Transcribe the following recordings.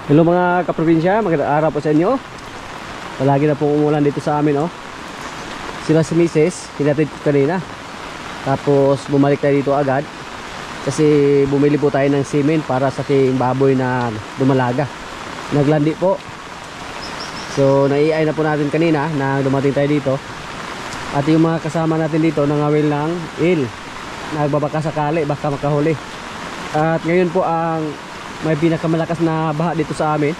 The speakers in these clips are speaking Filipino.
Hello mga kaprobinsya, magandang araw po sa inyo. Palagi na po umulan dito sa amin, oh. Sila si Mrs. hinatid ko kanina. Tapos bumalik tayo dito agad kasi bumili po tayo ng semen para sa ating baboy na dumalaga. Naglandi po. So naiay na po natin kanina na dumating tayo dito. At yung mga kasama natin dito nangawil ng il. Nagbabaka sakali, baka makahuli. At ngayon po ang may pinakamalakas na baha dito sa amin.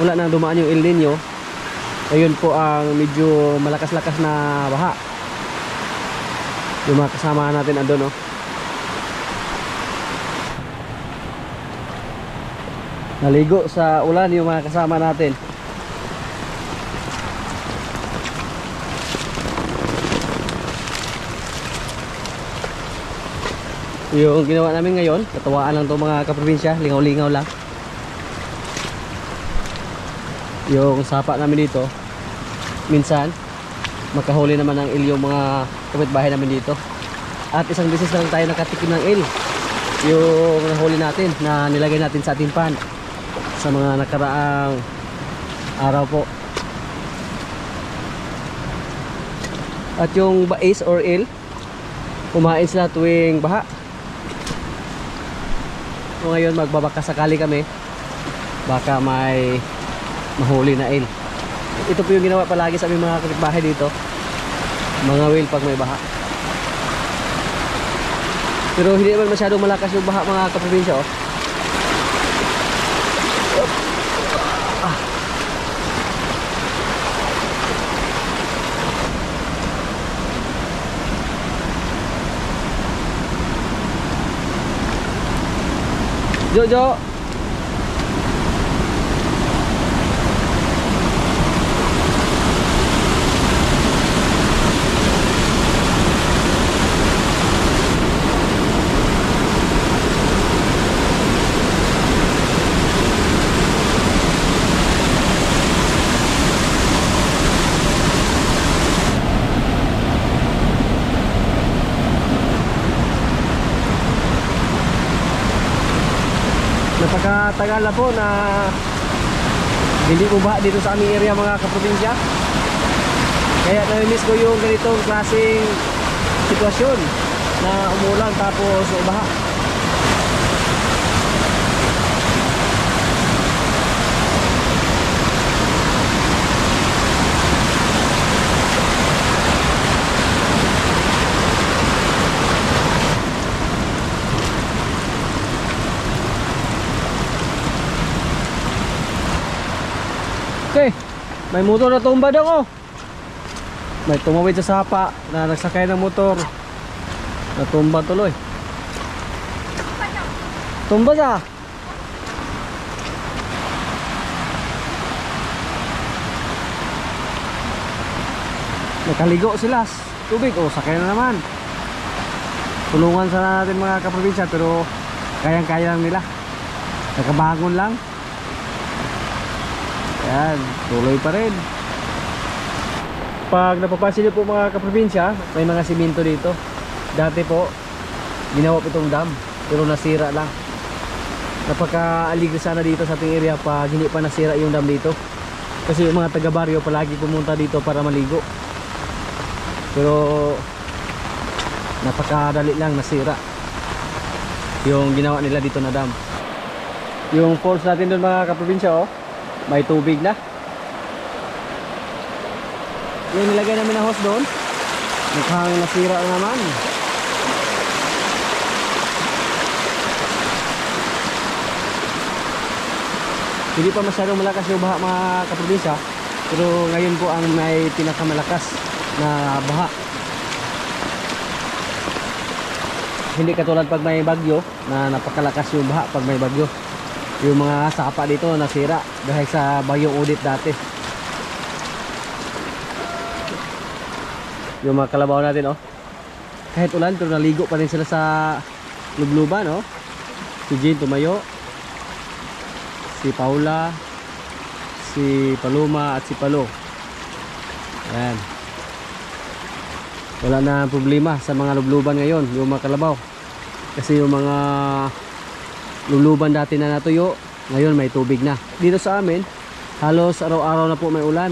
Wala nang dumaan yung El Nino. Ayun po ang medyo malakas-lakas na baha. Yung mga kasama natin andun, oh. Naligo sa ulan yung mga kasama natin. Yung ginawa namin ngayon, katawaan lang to mga kaprobinsya, lingaw-lingaw lang. Yung sapa namin dito, minsan makahuli naman ng il yung mga kapitbahay namin dito. At isang beses lang tayo nakatikim ng il, yung nahuli natin na nilagay natin sa ating pan sa mga nakaraang araw po. At yung bais or il, kumain sila tuwing baha. So ngayon magbabaka sakali kami, baka may mahuli na il. Ito po yung ginawa palagi sa aming mga kapitbahay dito, mga will pag may baha. Pero hindi naman masyadong malakas yung baha mga kaprobinsya, oh. Jojo. Napakatagal na po na hindi bumaha dito sa aming area mga kaprobinsya. Kaya na-miss ko yung ganitong klaseng sitwasyon na umulan tapos baha. Okay, may motor na tumba daw, oh. May tumawid sa sapa na nagsakay ng motor. Natumba tuloy. Tumba siya. Nakaligo sila. Tubig, oh, sakay na naman. Tulungan sana natin mga kaprobinsya, pero kayang-kaya lang nila. Nakabangon lang. Ayan, tuloy pa rin. Pag napapansin niyo po mga kaprobinsya, may mga simento dito. Dati po ginawa po itong dam, pero nasira lang. Napaka-aligre sana dito sa ating area pag hindi pa nasira yung dam dito. Kasi yung mga taga-baryo palagi pumunta dito para maligo. Pero napakadali lang nasira yung ginawa nila dito na dam. Yung falls natin doon mga kaprobinsya, oh, may tubig na. Yung nilagay namin na hose doon, mukhang nasira naman. Hindi pa masyadong malakas yung baha mga kaprobinsya, pero ngayon po ang may pinakamalakas na baha. Hindi katulad pag may bagyo na napakalakas yung baha pag may bagyo. Yung mga sapa dito nasira dahil sa bagyong Udit dati. Yung mga kalabaw natin, oh, kahit ulan pero naligo pa rin sila sa lubluban, oh. Si Jean tumayo, si Paula, si Paloma at si Palo. Ayan. Wala na problema sa mga lubluban ngayon, yung mga kalabaw. Kasi yung mga luluban dati na natuyo, Ngayon may tubig na. Dito sa amin, halos araw-araw na po may ulan.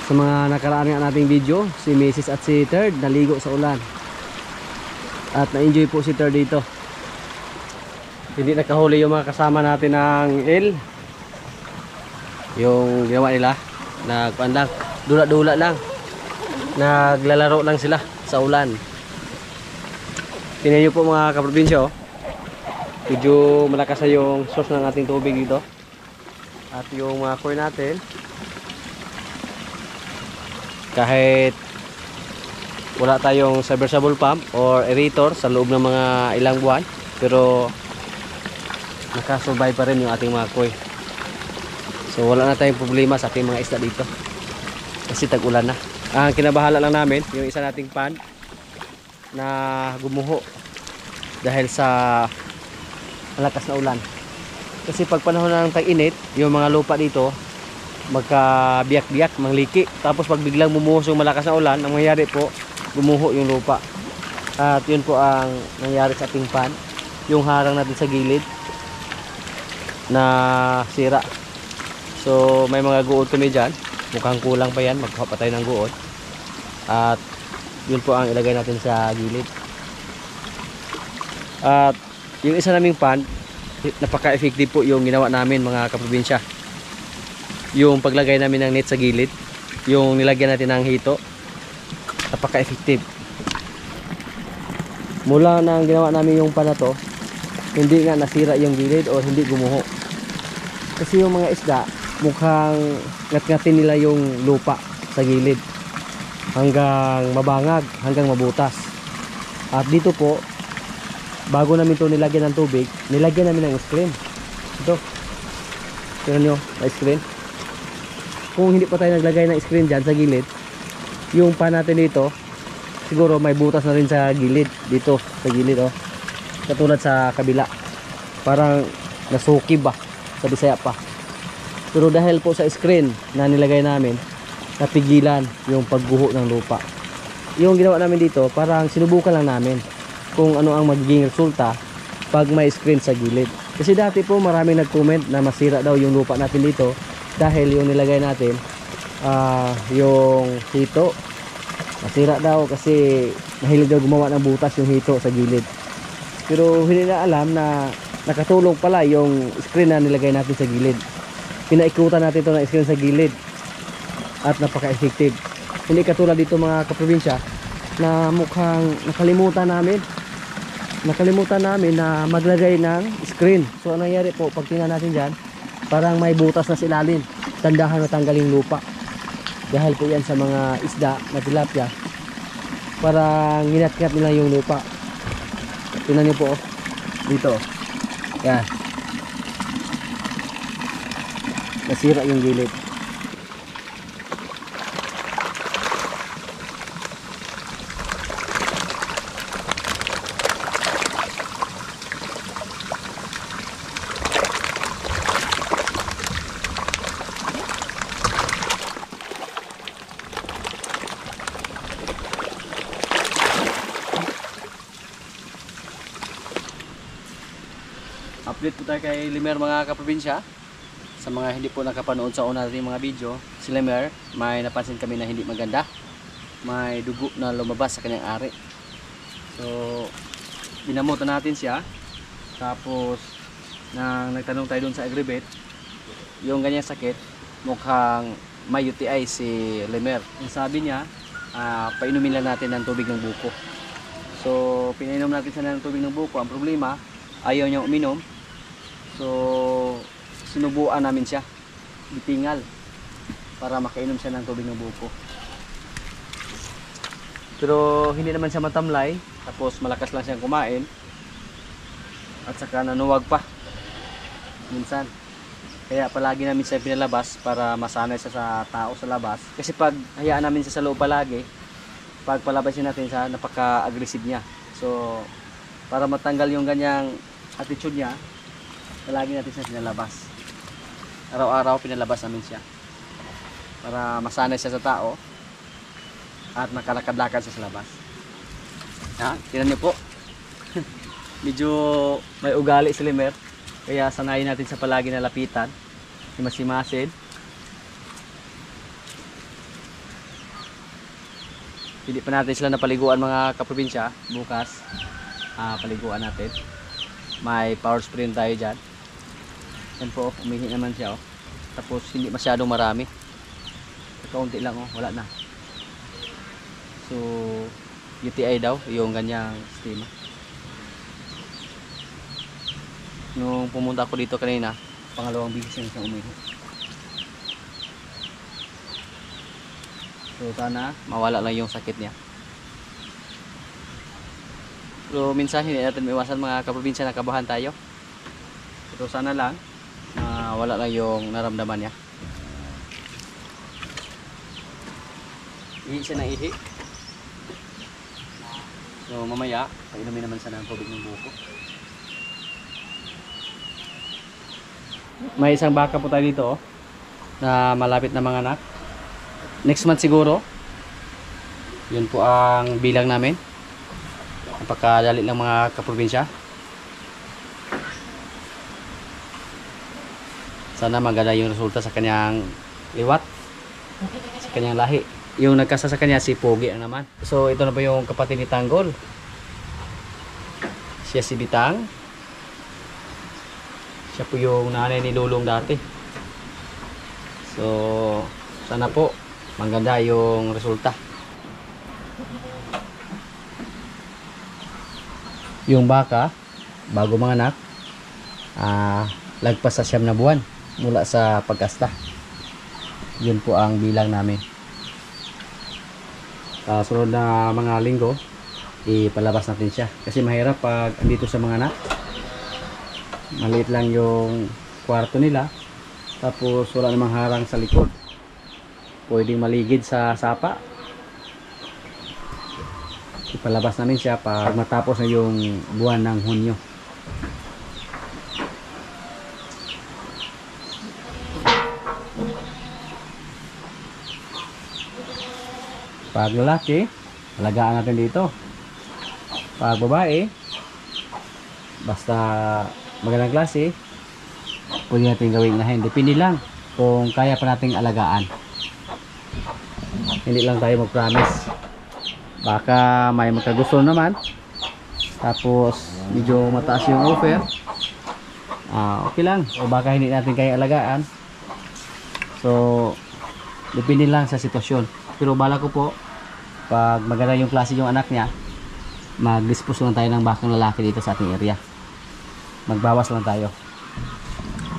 Sa mga nakaraan nga nating video, si Mrs. at si Third naligo sa ulan. At na-enjoy po si Third dito. Hindi nakahuli yung mga kasama natin ng yung ginawa nila. Nagkuhan lang, dula-dula lang. Naglalaro lang sila sa ulan. Tingnan nyo po mga kaprobinsya, oh. Medyo malakas na yung source ng ating tubig dito. At yung mga koi natin, kahit wala tayong submersible pump or aerator sa loob ng mga ilang buwan, pero nakasurvive pa rin yung ating mga koi. So wala na tayong problema sa ating mga isda dito kasi tag-ulan na. Ang kinabahala lang namin yung isa nating pan na gumuho dahil sa malakas na ulan. Kasi pag panahon ng tag-init, yung mga lupa dito magkabiyak-biyak, mangliki. Tapos pag biglang bumuhos yung malakas na ulan, ang mangyayari po, gumuho yung lupa. At yun po ang nangyari sa ating pan. Yung harang natin sa gilid na sira. So may mga guod kami dyan. Mukhang kulang pa yan, magkuha pa tayo ng guod. At yun po ang ilagay natin sa gilid. At yung isa naming pan, napaka-effective po yung ginawa namin mga kaprobinsya. Yung paglagay namin ng net sa gilid, yung nilagyan natin ng hito, napaka-effective. Mula nang ginawa namin yung pan na to, hindi nga nasira yung gilid o hindi gumuho. Kasi yung mga isda, mukhang ngat-ngatin nila yung lupa sa gilid hanggang mabangag, hanggang mabutas. At dito po, bago namin ito nilagyan ng tubig, nilagyan namin ng screen. Ito, tingnan nyo, na screen. Kung hindi pa tayo naglagay ng screen dyan sa gilid, yung pan natin dito, siguro may butas na rin sa gilid, dito sa gilid, oh. Katulad sa kabila, parang nasukib ba, sa Bisaya pa. Pero dahil po sa screen na nilagay namin, napigilan yung pagguho ng lupa. Yung ginawa namin dito, parang sinubukan lang namin kung ano ang magiging resulta pag may screen sa gilid. Kasi dati po maraming nag-comment na masira daw yung lupa natin dito dahil yung nilagay natin, yung hito, masira daw kasi mahilig daw gumawa ng butas yung hito sa gilid. Pero hindi na alam na nakatulong pala yung screen na nilagay natin sa gilid. Pinaikutan natin ito ng screen sa gilid at napaka-effective. Hindi katulad dito mga kaprobinsya na mukhang nakalimutan namin na maglagay ng screen. So anong nangyari po, pag tingnan natin dyan, parang may butas na sa ilalim. Tandahan matanggal yung lupa. Dahil po yan sa mga isda na tilapia, parang ginat-ginat nila yung lupa. Tingnan nyo po, dito. Yan. Nasira yung gilid. Update po tayo kay Limer mga kaprobinsya. Sa mga hindi po nakapanood sa una nating mga video, si Limer, may napansin kami na hindi maganda. May dugo na lumabas sa kanyang ari. So, binamutan natin siya. Tapos, nang nagtanong tayo dun sa Agribet, yung ganyang sakit, mukhang may UTI si Limer. Ang sabi niya, painumin lang natin ng tubig ng buko. So, pinainom natin siya ng tubig ng buko. Ang problema, ayaw niya uminom. So, sinubuan namin siya, bitingal, para makainom siya ng tubig ng buko. Pero hindi naman siya matamlay, tapos malakas lang siyang kumain, at saka nanuwag pa minsan. Kaya palagi namin siya pinalabas para masanay siya sa tao sa labas. Kasi pag hayaan namin siya sa loob palagi, pag palabasin natin siya, napaka-aggressive niya. So, para matanggal yung ganyang attitude niya, palagi natin siya pinalabas. Araw-araw pinalabas namin siya para masanay siya sa tao at makalakad-lakad siya sa labas. Tingnan niyo po. Medyo may ugali si Limer. Kaya sanayin natin sa palagi na lapitan. Himas-himasin. Hindi pa natin sila napaliguan mga kaprobinsya. Bukas paliguan natin. May power spray tayo dyan. Yan po, umihi naman siya oh. Tapos hindi masyadong marami. Kaunti lang oh, wala na. So UTI daw yung ganyang steam. Nung pumunta ako dito kanina, pangalawang bisis na siyang umihi. So sana mawala lang yung sakit niya. Pero minsan hindi natin maiwasan mga kaprobinsya na kabahan tayo. Pero sana lang wala lang yung naramdaman niya. Ihi siya ng ihi. So mamaya, painumin naman siya ng tubig ng buko. May isang baka po tayo dito oh, na malapit na mga anak. Next month siguro. Yun po ang bilang namin. Napakadali lang mga kaprobinsya. Sana maganda yung resulta sa kanyang liwat, sa kanyang lahi. Yung nagkasa sa kanya si Pogi ang naman. So ito na po yung kapatid ni Tanggol. Siya si Bitang. Siya po yung nanay ni Lulong dati. So sana po maganda yung resulta. Yung baka bago manganak, lagpas sa 9 na buwan mula sa pagkasta. Yun po ang bilang namin. Sunod na mga linggo ipalabas natin siya kasi mahirap pag andito sa mga anak. Maliit lang yung kwarto nila, tapos wala namang harang sa likod, pwedeng maligid sa sapa. Ipalabas namin siya pag matapos na yung buwan ng Hunyo. Pag lalaki, alagaan natin dito. Pag babae, basta magandang klase, pwede natin gawing inahin. Depende lang kung kaya pa nating alagaan. Hindi lang tayo mag-promise. Baka may magkagusto naman, tapos medyo mataas yung offer, okay lang. O baka hindi natin kaya alagaan. So depende lang sa sitwasyon. Pero bala ko po, pag maganda yung klase yung anak niya, mag-dispose lang tayo ng bakang lalaki dito sa ating area. Magbawas lang tayo.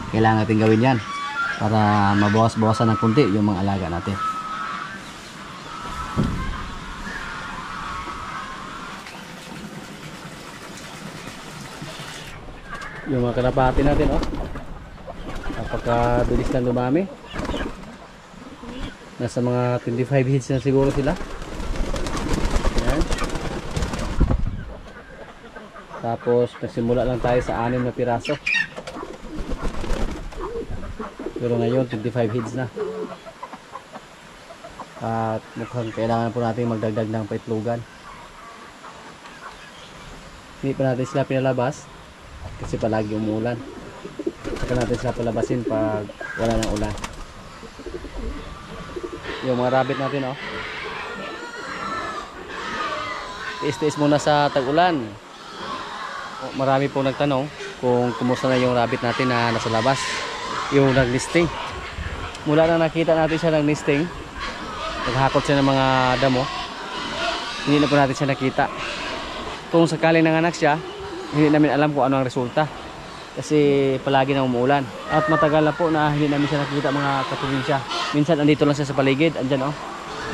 Kailangan natin gawin yan para mabawas-bawasan ng kunti yung mga alaga natin. Yung mga kalapati natin oh, napakabilis lang dumami. Nasa mga 25 heads na siguro sila. Ayan. Tapos nagsimula lang tayo sa 6 na piraso, pero ngayon 25 heads na. At mukhang kailangan po natin magdagdag ng paitlugan. Hindi pa natin sila pinalabas kasi palagi umuulan. Saka natin sila palabasin pag wala ng ulan. Yung mga rabbit natin oh, tiis-tiis muna sa tag-ulan. Marami pong nagtanong kung kumusta na yung rabbit natin na nasa labas, yung nag-nesting. Mula na nakita natin siya nag-nesting, naghakot siya ng mga damo, hindi na po natin siya nakita. Kung sakaling nanganak siya, hindi namin alam kung ano ang resulta kasi palagi na umuulan. At matagal na po na hindi namin siya nakita mga kaprobinsya. Minsan andito lang siya sa paligid, andyan oh.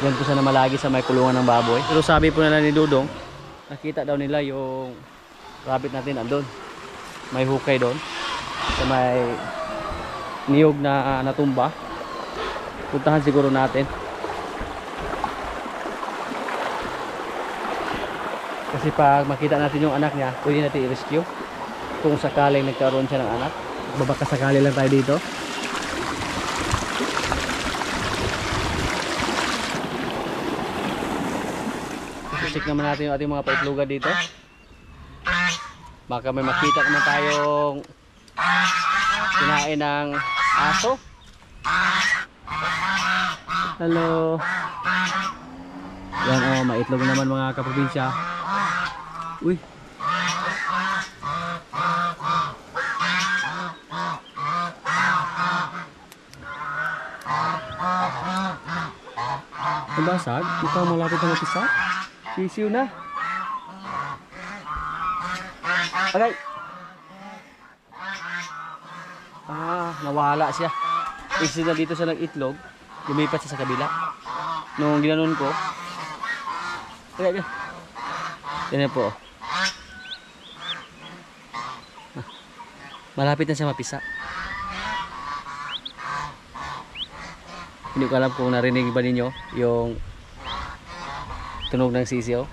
Diyan po siya namalagi sa may kulungan ng baboy. Pero sabi po nila ni Dudong, nakita daw nila yung rabbit natin andun. May hukay doon sa may niyog na natumba. Puntahan siguro natin. Kasi pag makita natin yung anak niya, pwede natin i-rescue. Kung sakaling nagkaroon siya ng anak, babaka sakali lang tayo dito. Check naman natin yung ating mga paitlugan dito. Baka may makita naman tayong kinain ng aso. Hello. Yan oh, maitlog naman mga kaprobinsya. Uy. Nabasag? Mukhang malapit na mapisa. Sisiw na. Agay. Nawala siya. Kasi na dito siya nag-itlog. Lumipat siya sa kabila. Nung ginanon ko. Agay. Yan po. Malapit na siya mapisa. Hindi ko alam kung narinig ba ninyo yung tunog ng sisiw.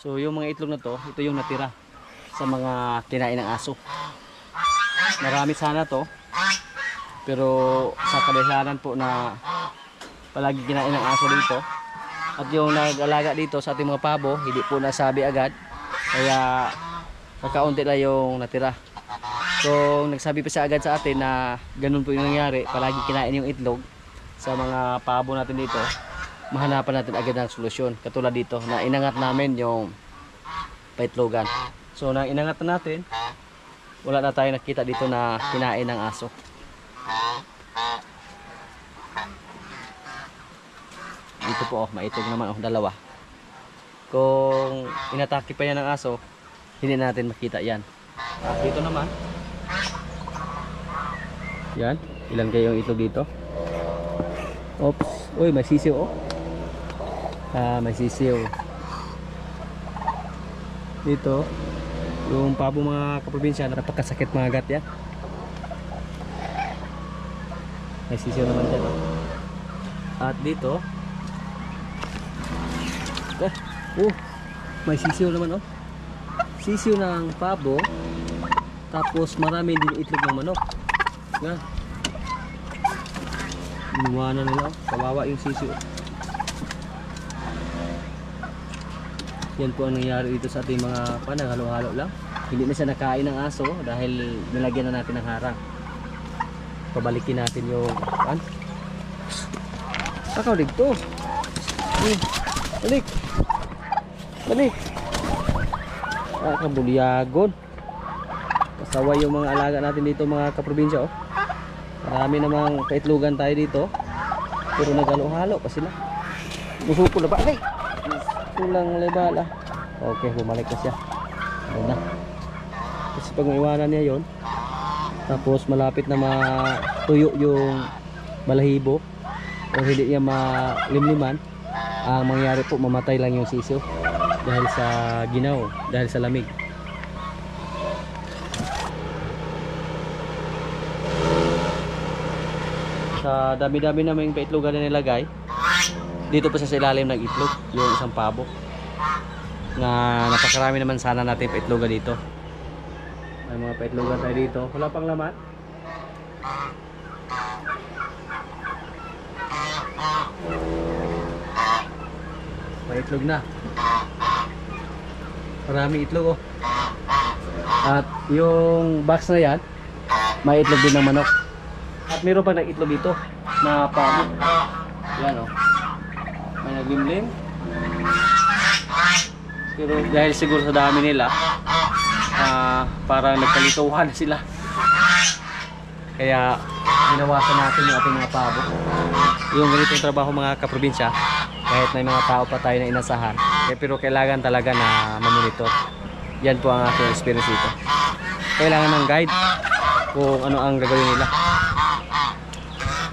So yung mga itlog na to, ito yung natira sa mga kinain ng aso. Marami sana to, pero sa kadahilanan po na palagi kinain ng aso dito, at yung nag-alaga dito sa ating mga pabo, hindi po nasabi agad, kaya kakaunti lang yung natira. So nagsabi pa siya agad sa atin na ganun po yung nangyari, palagi kinain yung itlog sa mga pabo natin dito, mahanapan natin agad ng solusyon. Katulad dito na inangat namin yung paitlogan. So nang inangat na natin, wala na tayo nakita dito na kinain ng aso. Dito po oh, maitlog naman oh, dalawa. Kung inatake pa yan ng aso, hindi natin makita yan. At dito naman, yan, ilan kayo yung itlog dito? Oops, uy, may sisiw oh. May sisiw. Dito, yung pabo mga kaprobinsya, napakasakit mga agat yan. May sisiw naman dyan oh. At dito, may sisiw naman oh. Sisiw ng pabo. Tapos marami din itlog ng manok. Yan. Inuwanan nila. Kawawa yung sisiw. Yan po ang nangyari dito sa ating mga halo-halo lang. Hindi na siya nakain ng aso dahil nilagyan na natin ng harang. Pabalikin natin yung Kakaw dito. Balik. Balik. Kabulyagon. Pasaway yung mga alaga natin dito mga kaprobinsya oh. Marami namang kaitlugan tayo dito, pero naghalo-halo pa sila. Musuko na ba? Ay! Kulang lebala. Okay, bumalik na siya. Ayun na. Kasi pag maiwanan niya yon, tapos malapit na matuyo yung balahibo o hindi niya malimliman, ang mangyari po mamatay lang yung sisiw dahil sa ginaw, dahil sa lamig. Sa dami-dami naming paitlogan na nilagay, dito pa sa ilalim ng itlog yung isang pabo na napakarami naman sana natin paitlogan dito. May mga paitlogan tayo dito, wala pang laman. May itlog na, marami itlog oh. At yung box na yan, may itlog din ng manok. At meron pa nag-itlog dito na pabo. Yan oh. May naglimlim. Pero dahil siguro sa dami nila, parang nagkalituhan na sila. Kaya ginawasan natin yung ating mga pabo. Yung ganitong trabaho mga kaprobinsya, kahit may mga tao pa tayo na inasahan, pero kailangan talaga na mamonitor. Yan po ang aking experience dito. Kailangan ng guide kung ano ang gagawin nila.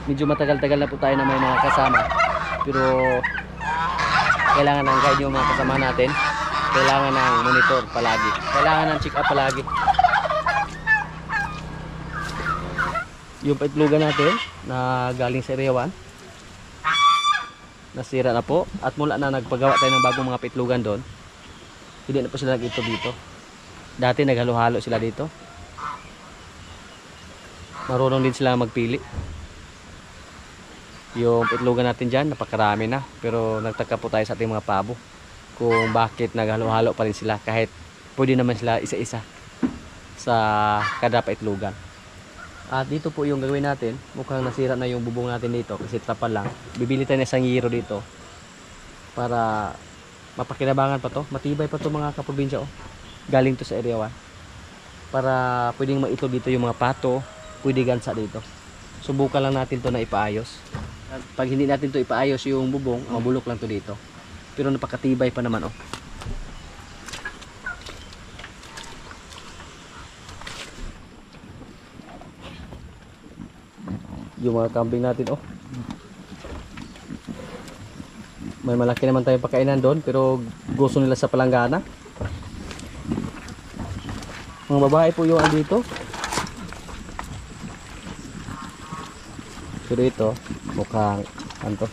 Medyo matagal-tagal na po tayo na may mga kasama, pero kailangan ng guide yung mga kasama natin. Kailangan ng monitor palagi, kailangan ng check up palagi. Yung paitlugan natin na galing sa Area 1, nasira na po, at mula na nagpagawa tayo ng bagong mga paitlugan doon, hindi na po sila nag-itlog dito. Dati naghalo-halo sila dito. Marunong din sila magpili. Yung paitlugan natin dyan, napakarami na, pero nagtaka po tayo sa ating mga pabo kung bakit naghalo-halo pa rin sila kahit pwede naman sila isa-isa sa kada paitlogan. At dito po yung gagawin natin. Mukhang nasira na yung bubong natin dito kasi trapal lang. Bibili tayo ng isang hero dito para mapakinabangan pa to. Matibay pa to mga kaprobinsya, oh. Galing to sa area 1. Para pwedeng maitog dito yung mga pato, pwede gansa dito. Subukan lang natin to na ipaayos. At pag hindi natin to ipaayos yung bubong, mabulok lang to dito. Pero napakatibay pa naman, oh. Yung mga kambing natin, oh. May malaki naman tayong pagkainan doon, pero gusto nila sa palanggana. Mga babae po yung andito. Pero ito, mukhang ano to,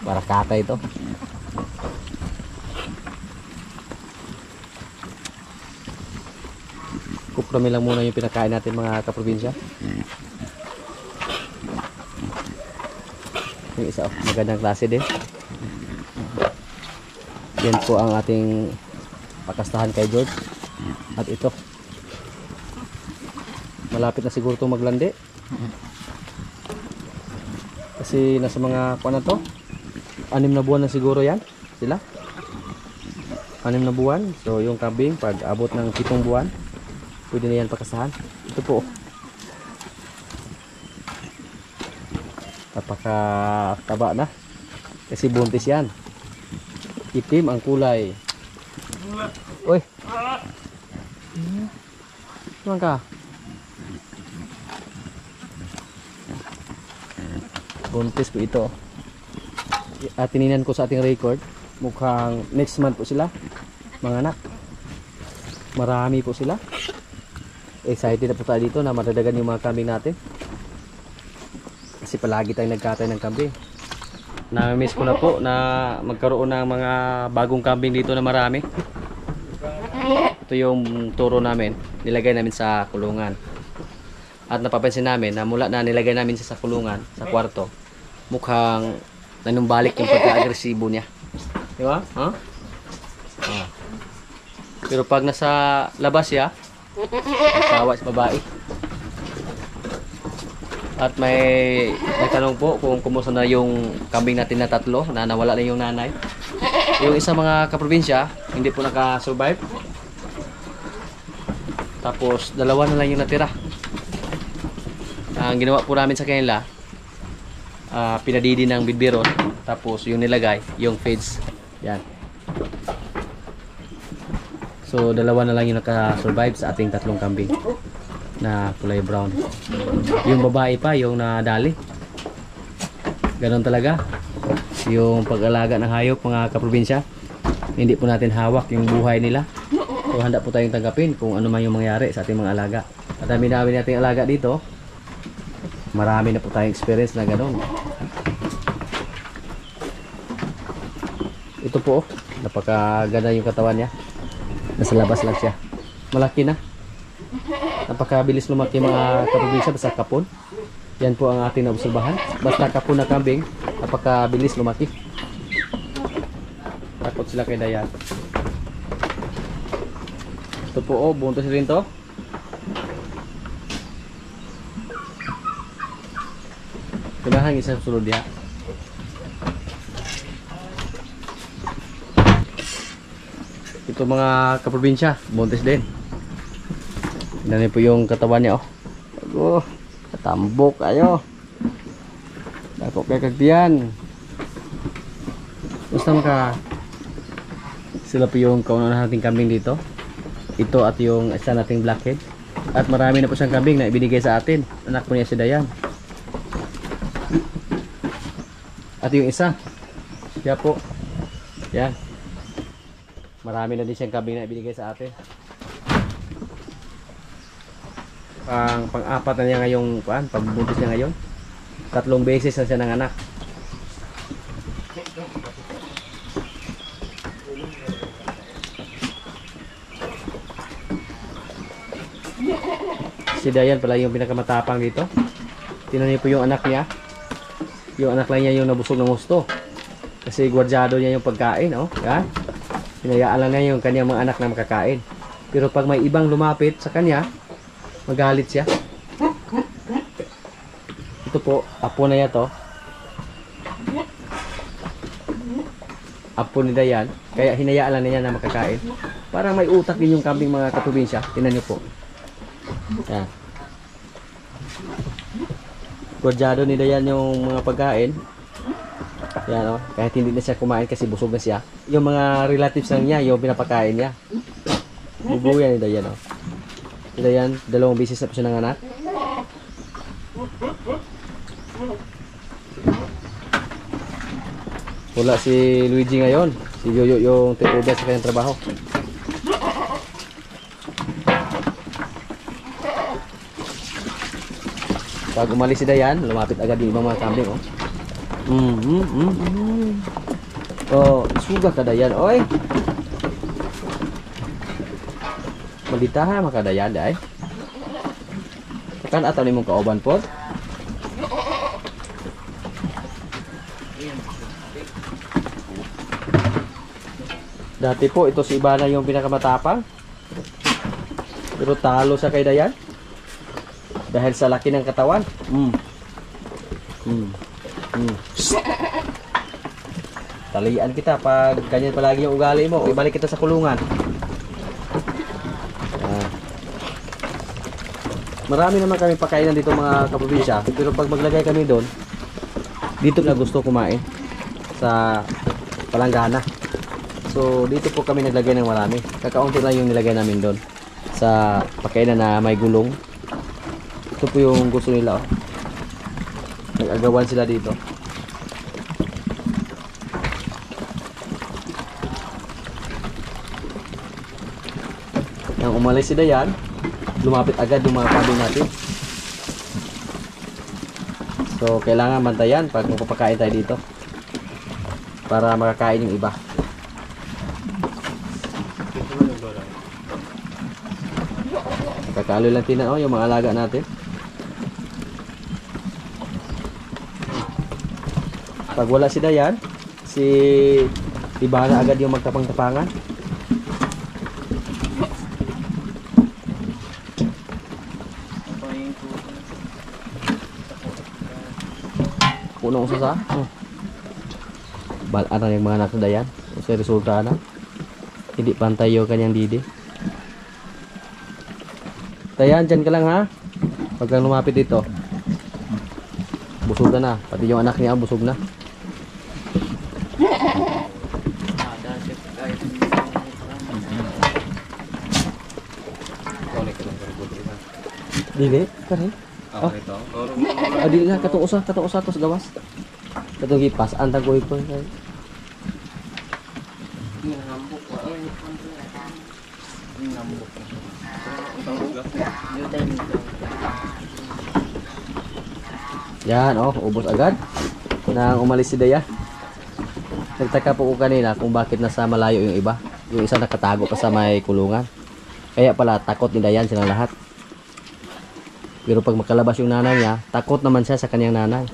para katay ito. Kuprami lang muna yung pinakain natin mga kaprobinsya. Yung isa, oh, magandang klase din. Yan po ang ating pakastahan kay George. At ito, malapit na siguro itong maglandi. Kasi nasa mga kuwan na to, 6 na buwan na siguro yan sila. 6 na buwan. So yung kambing pag abot ng 7 buwan, pwede na yan pakastahan. Ito po, napakataba na kasi buntis yan. Itim ang kulay. Uy, naman ka. Buntis po ito. At tininan ko sa ating record, mukhang next month po sila mga anak. Marami po sila. Excited na po tayo dito na madadagan yung mga kambing natin. Kasi palagi tayong nagkatay ng kambing. Na-miss ko na po na magkaroon ng mga bagong kambing dito na marami. Ito yung turo namin. Nilagay namin sa kulungan. At napapansin namin na mula na nilagay namin siya sa kulungan, sa kwarto, mukhang nanumbalik yung pagka-agresibo niya. Di ba? Huh? Ah. Pero pag nasa labas siya, asawa sa babae. At may tanong po kung kumusta na yung kambing natin na 3 na nawala na yung nanay. Yung isa mga kaprobinsya, hindi po naka-survive. Tapos 2 na lang yung natira. Ang ginawa po namin sa kanila, pinadidi ng bidbiron. Tapos yung nilagay, yung feeds. Yan. So 2 na lang yung naka-survive sa ating 3 kambing na kulay brown. Yung babae pa yung nadali. Ganon talaga yung pag-alaga ng hayop mga kaprobinsya. Hindi po natin hawak yung buhay nila. So handa po tayong tanggapin kung ano man yung mangyari sa ating mga alaga. At dami-dami nating alaga dito. Marami na po tayong experience na ganon. Ito po, napakaganda yung katawan niya. Nasa labas lang siya. Malaki na. Napakabilis lumaki mga kaprobinsya basta kapon. Yan po ang ating naobserbahan. Basta kapon na kambing, napakabilis lumaki. Takot sila kay Dayan. Ito po, oh, buntos rin to. Pinahang isang sulod niya. Ito mga kaprobinsya, buntis din. Yan po yung katawan niya, oh. Oh, katambok kayo. Dako kay kagdiyan. Gusto ka? Sila po yung kaunahan nating kambing dito. Ito at yung isa nating blackhead. At marami na po siyang kambing na ibinigay sa atin. Anak po niya si Dayan. At yung isa, siya po. Yan. Marami na din siyang kambing na ibinigay sa atin. Pang-apat na niya ngayong pagbuntis niya ngayon. 3 beses na siya nanganak. Si Dayan pala yung pinakamatapang dito. Tingnan niyo po yung anak niya. Yung anak lang niya yung nabusog ng gusto. Kasi gwardyado niya yung pagkain, oh. Yan. Hinayaan lang niya yung kanyang mga anak na makakain. Pero pag may ibang lumapit sa kanya, magalit siya. Ito po, apo na yan to. Apo ni Dayan. Kaya hinayaan lang niya na makakain. Parang may utak din yung kambing mga kaprobinsya. Tingnan niyo po. Yan. Gorjado ni Dayan yung mga pagkain. Yan o. Kahit hindi na siya kumain kasi busog na siya. Yung mga relatives lang niya, yung pinapakain niya. Bubuo yan ni Dayan o. Si Dayan, 2 beses na po siya ng anak. Wala si Luigi ngayon. Si Yoyo yung tinuda sa kanyang trabaho. Pag umalis si Dayan, lumapit agad yung ibang mga kambing. Oh. Oh, suga ka Dayan. Oy. Malitaha maka Dayan day. Kan ataw nimong kauban pod. Dati po, ito si Ibana yung pinakamatapang. Pero talo sa kay Dayan. Dahil sa laki ng katawan. Talian kita pag ganyan palagi yung ugali mo. Ibalik kita sa kulungan. Marami naman kami pakainan dito mga kaprobinsya. Pero pag maglagay kami doon, dito na gusto kumain. Sa palanggana. So dito po kami naglagay ng marami. Kakaunti lang yung nilagay namin doon sa pakainan na may gulong. Ito po yung gusto nila. Oh. Nag-agawan sila dito. Nang umalis si Dayan, lumapit agad yung mga kambing natin. So kailangan bantayan pag magpapakain tayo dito para makakain yung iba. Kakaloy lang tinan yung mga alaga natin. Pag wala si Dayan, si Ibana agad yung magtapang-tapangan. Puno ko sa balaan na yung mga anak ni Dayan. Kasi resulta na. Hindi pantay yung kanyang didi. Dayan, dyan ka lang ha. Pag kang lumapit dito. Busog na. Pati yung anak niya busog na. Dili? Kare? Oh. Dili na. Katong usa tos gawas. Katong gipas. Antang ko ipon. Yan, ubos agad nang umalis si Daya. Nagtaka po ko kanina kung bakit nasa malayo yung iba. Yung isa nakatago pa sa may kulungan. Kaya pala takot ni Dayan silang lahat. Pero pag makalabas yung nanay niya, takot naman siya sa kanyang nanay.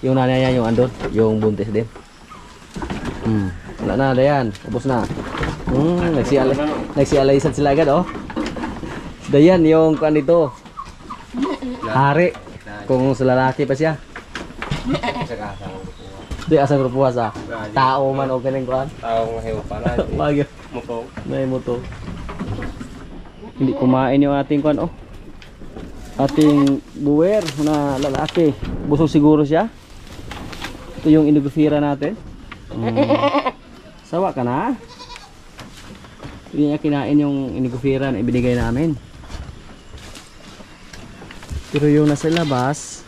Yung nanay niya yung andon, yung buntis din. Wala na Dayan, ubos na. Nagsialaysan sila agad Dayan yung kuan dito. Hari. Kung sa lalaki pa siya. Di asang grupo sa tao man o ganing kuan. Tao nga hewa pa na. Bagyo. Muto. May muto. Hindi kumain yung ating kuan ating buwer na lalaki. Busog siguro siya. Ito yung inugufira natin. Sawa ka na? Hindi niya kinain yung inugufira na ibinigay namin. Pero yung nasa labas,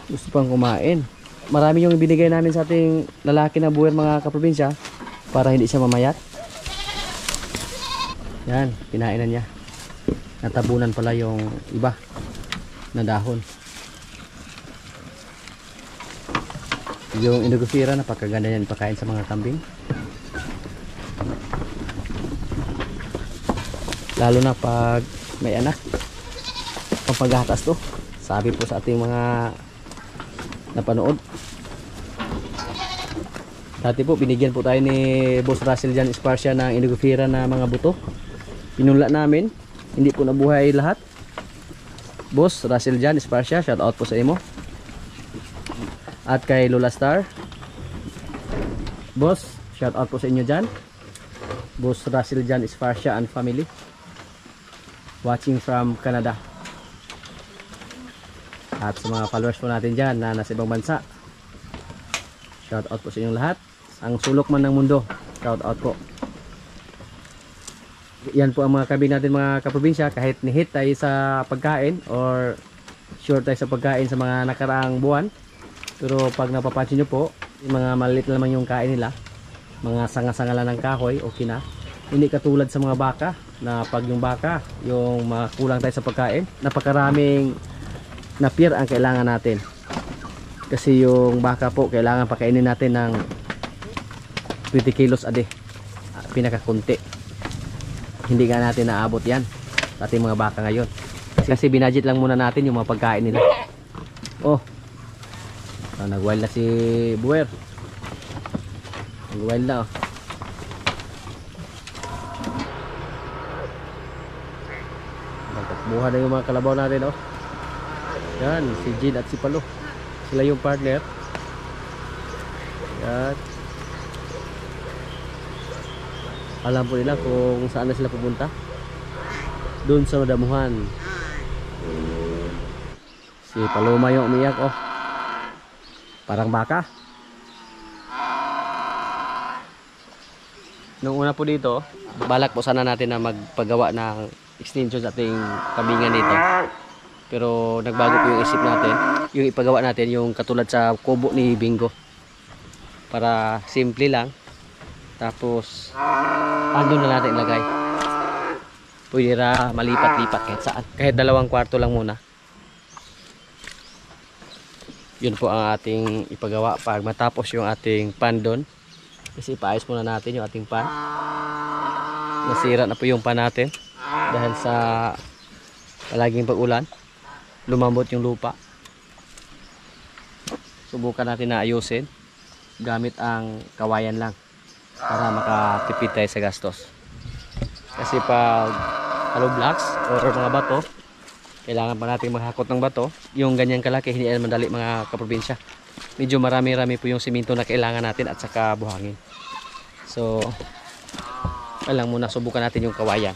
gusto pang kumain. Marami yung ibinigay namin sa ating lalaki na buwer mga kaprobinsya para hindi siya mamayat. Yan, kinain na niya. Natabunan pala yung iba na dahon. Yung inugufira, napakaganda yan ipakain sa mga kambing. Lalo na pag may anak. Paghatas to, sabi po sa ating mga napanood. Dati po binigyan po tayo ni Boss Russell dyan Esparcia ng inugufira na mga buto. pinunla namin. Hindi po nabuhay lahat. Boss Russell Jan Esparcia, shout out po sa imo. At kay Lola Star. Boss, shout out po sa inyo dyan. Boss Russell Jan Esparcia and family. Watching from Canada. At sa mga followers po natin dyan na nasa ibang bansa, shout out po sa inyong lahat. Ang sulok man ng mundo, shout out po. Yan po ang mga kabig natin mga kaprobinsya. Kahit nihit tayo sa pagkain or short tayo sa pagkain sa mga nakaraang buwan, pero pag napapansin nyo po, yung mga maliit na naman yung kain nila, mga sanga-sanga lang ng kahoy, okay na. Hindi katulad sa mga baka, na pag yung baka, yung makulang tayo sa pagkain, napakaraming napier ang kailangan natin. Kasi yung baka po, kailangan pakainin natin ng 20 kilos a day, pinakakunti. Hindi nga natin naabot yan sa ating mga baka ngayon. Kasi binudget lang muna natin yung mga pagkain nila. Oh, nag-wild na si Buwer. Nag-wild na oh. Nagtakbuhan na yung mga kalabaw natin oh. Yan, si Jin at si Palo. Sila yung partner. Yan. Alam po nila kung saan na sila pupunta. Doon sa madamuhan. Si Paloma yung umiyak oh. Parang baka. Nung una po dito, balak po sana natin na magpagawa ng extension sa ating kabingan dito. Pero nagbago po yung isip natin. Yung ipagawa natin yung katulad sa kubo ni Bingo. Para simple lang. Tapos andun na natin ilagay. Pwede na malipat-lipat kahit saan. Kahit 2 kwarto lang muna. Yun po ang ating ipagawa pag matapos yung ating pan doon. Kasi ipaayos muna natin yung ating pan. Nasira na po yung pan natin dahil sa palaging pag-ulan. Lumambot yung lupa. Subukan natin na ayusin gamit ang kawayan lang para makatipid tayo sa gastos. Kasi pag hollow blocks or mga bato, kailangan pa natin maghakot ng bato. Yung ganyang kalaki, hindi naman madali mga kaprobinsya. Medyo marami-rami po yung simento na kailangan natin at saka buhangin. So, lang muna subukan natin yung kawayan.